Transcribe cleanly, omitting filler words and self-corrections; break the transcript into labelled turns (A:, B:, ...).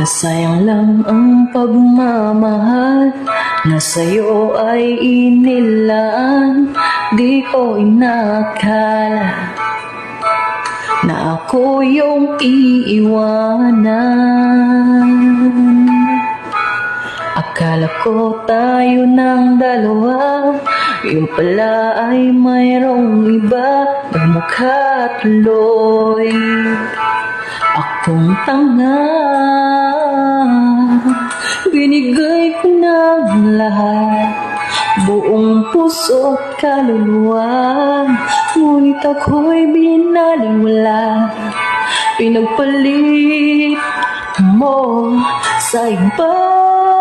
A: Nasayang lang ang pagmamahal na sa'yo ay inilaan. Di ko inakala na ako yung iiwanan. Akala ko tayo ng dalawa, yung pala ay mayroong iba. Nagmukha tuloy akong tanga. Binigay ko ng lahat, buong puso at kaluluwa, ngunit ako'y binaliwala. Pinagpalit mo sa iba.